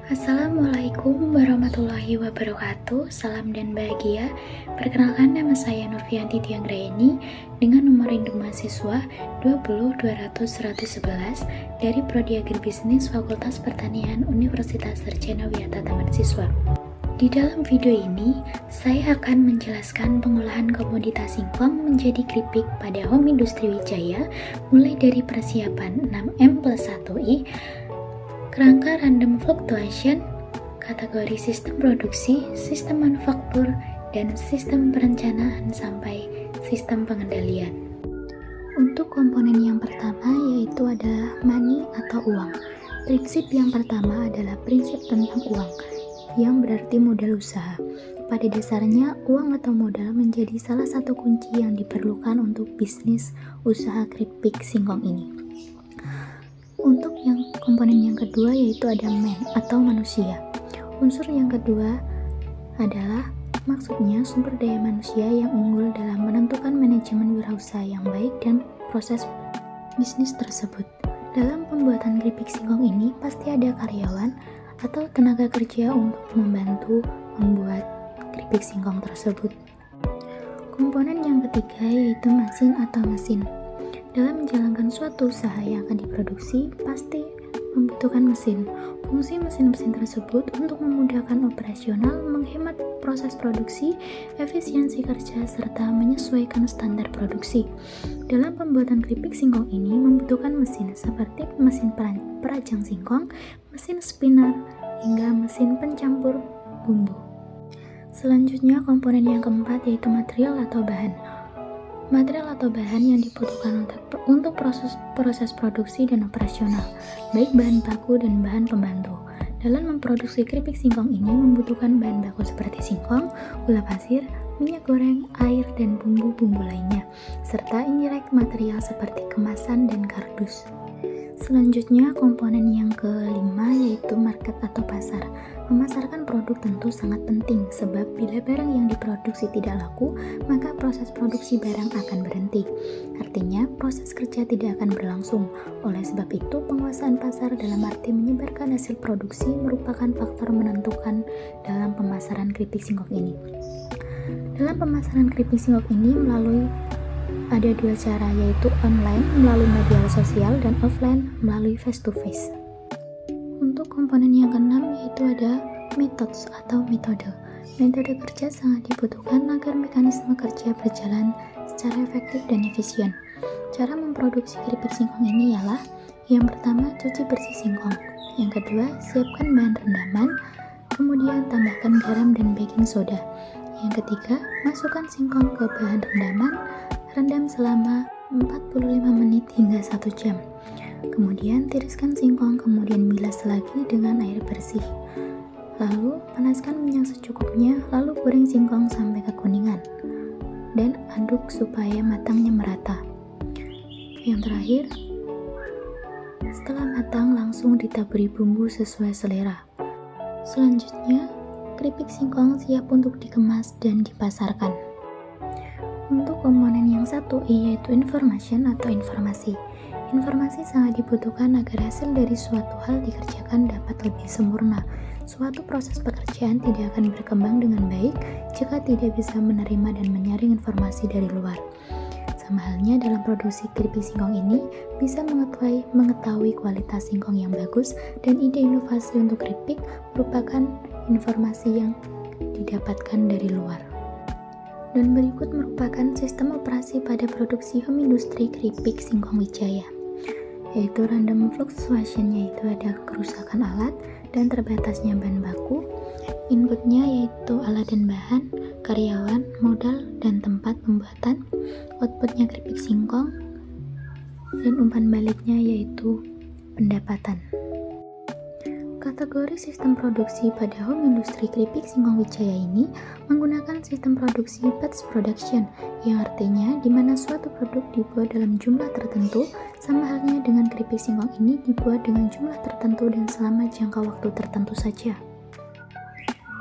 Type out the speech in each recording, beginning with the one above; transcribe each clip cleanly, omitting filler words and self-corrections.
Assalamualaikum warahmatullahi wabarakatuh. Salam dan bahagia. Perkenalkan, nama saya Nurfianti Tianggraeni dengan nomor induk mahasiswa 20200-111 dari Prodi Agribisnis Fakultas Pertanian Universitas Sarjana Wiyata Taman Siswa. Di dalam video ini, saya akan menjelaskan pengolahan komoditas singkong menjadi keripik pada Home Industri Wijaya, mulai dari persiapan 6M+1I, kerangka random fluctuation, kategori sistem produksi, sistem manufaktur, dan sistem perencanaan sampai sistem pengendalian. Untuk komponen yang pertama yaitu adalah money atau uang. Prinsip yang pertama adalah prinsip tentang uang, yang berarti modal usaha. Pada dasarnya, uang atau modal menjadi salah satu kunci yang diperlukan untuk bisnis usaha keripik singkong ini. Untuk yang komponen yang kedua yaitu ada man atau manusia. Unsur yang kedua adalah maksudnya sumber daya manusia yang unggul dalam menentukan manajemen wirausaha yang baik dan proses bisnis tersebut. Dalam pembuatan keripik singkong ini pasti ada karyawan atau tenaga kerja untuk membantu membuat keripik singkong tersebut. Komponen yang ketiga yaitu mesin atau mesin. Dalam menjalankan suatu usaha yang akan diproduksi, pasti membutuhkan mesin. Fungsi mesin-mesin tersebut untuk memudahkan operasional, menghemat proses produksi, efisiensi kerja, serta menyesuaikan standar produksi. Dalam pembuatan keripik singkong ini membutuhkan mesin seperti mesin perajang singkong, mesin spinner, hingga mesin pencampur bumbu. Selanjutnya, komponen yang keempat yaitu material atau bahan. Material atau bahan yang dibutuhkan untuk proses produksi dan operasional, baik bahan baku dan bahan pembantu. Dalam memproduksi keripik singkong ini membutuhkan bahan baku seperti singkong, gula pasir, minyak goreng, air, dan bumbu-bumbu lainnya, serta indirect material seperti kemasan dan kardus. Selanjutnya, komponen yang kelima yaitu market atau pasar. Memasarkan produk tentu sangat penting, sebab bila barang yang diproduksi tidak laku, maka proses produksi barang akan berhenti. Artinya, proses kerja tidak akan berlangsung. Oleh sebab itu, penguasaan pasar dalam arti menyebarkan hasil produksi merupakan faktor menentukan dalam pemasaran keripik singkong ini. Dalam pemasaran keripik singkong ini ada dua cara, yaitu online melalui media sosial dan offline melalui face-to-face. Untuk komponen yang keenam yaitu ada methods atau metode. Metode kerja sangat dibutuhkan agar mekanisme kerja berjalan secara efektif dan efisien. Cara memproduksi keripik singkong ini ialah: yang pertama, cuci bersih singkong. Yang kedua, siapkan bahan rendaman. Kemudian tambahkan garam dan baking soda. Yang ketiga, masukkan singkong ke bahan rendaman. Rendam selama 45 menit hingga 1 jam. Kemudian tiriskan singkong, kemudian bilas lagi dengan air bersih. Lalu panaskan minyak secukupnya, lalu goreng singkong sampai kekuningan. Dan aduk supaya matangnya merata. Yang terakhir, setelah matang langsung ditaburi bumbu sesuai selera. Selanjutnya, keripik singkong siap untuk dikemas dan dipasarkan. Untuk komponen yang satu yaitu information atau informasi. Informasi sangat dibutuhkan agar hasil dari suatu hal dikerjakan dapat lebih sempurna. Suatu proses pekerjaan tidak akan berkembang dengan baik jika tidak bisa menerima dan menyaring informasi dari luar. Sama halnya dalam produksi keripik singkong ini, bisa mengetahui kualitas singkong yang bagus dan ide inovasi untuk keripik merupakan informasi yang didapatkan dari luar. Dan berikut merupakan sistem operasi pada produksi home industri keripik singkong Wijaya, yaitu random fluctuation, yaitu ada kerusakan alat dan terbatasnya bahan baku. Inputnya yaitu alat dan bahan, karyawan, modal, dan tempat pembuatan. Outputnya keripik singkong, dan umpan baliknya yaitu pendapatan. Kategori sistem produksi pada home industri keripik singkong Wijaya ini menggunakan sistem produksi batch production, yang artinya di mana suatu produk dibuat dalam jumlah tertentu, sama halnya dengan keripik singkong ini dibuat dengan jumlah tertentu dan selama jangka waktu tertentu saja.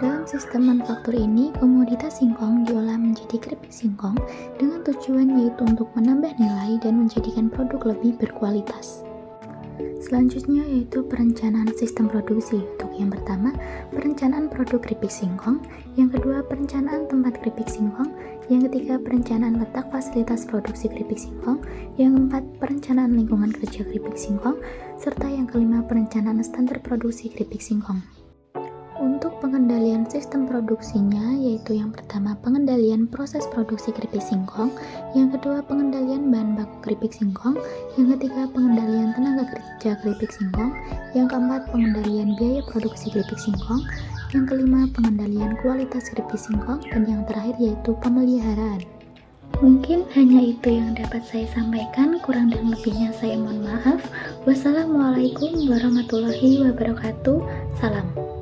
Dalam sistem manufaktur ini, komoditas singkong diolah menjadi keripik singkong dengan tujuan yaitu untuk menambah nilai dan menjadikan produk lebih berkualitas. Selanjutnya yaitu perencanaan sistem produksi. Untuk yang pertama, perencanaan produk keripik singkong. Yang kedua, perencanaan tempat keripik singkong. Yang ketiga, perencanaan letak fasilitas produksi keripik singkong. Yang keempat, perencanaan lingkungan kerja keripik singkong. Serta yang kelima, perencanaan standar produksi keripik singkong. Untuk pengendalian sistem produksinya, yaitu yang pertama pengendalian proses produksi keripik singkong, yang kedua pengendalian bahan baku keripik singkong, yang ketiga pengendalian tenaga kerja keripik singkong, yang keempat pengendalian biaya produksi keripik singkong, yang kelima pengendalian kualitas keripik singkong, dan yang terakhir yaitu pemeliharaan. Mungkin hanya itu yang dapat saya sampaikan, kurang dan lebihnya saya mohon maaf. Wassalamualaikum warahmatullahi wabarakatuh. Salam.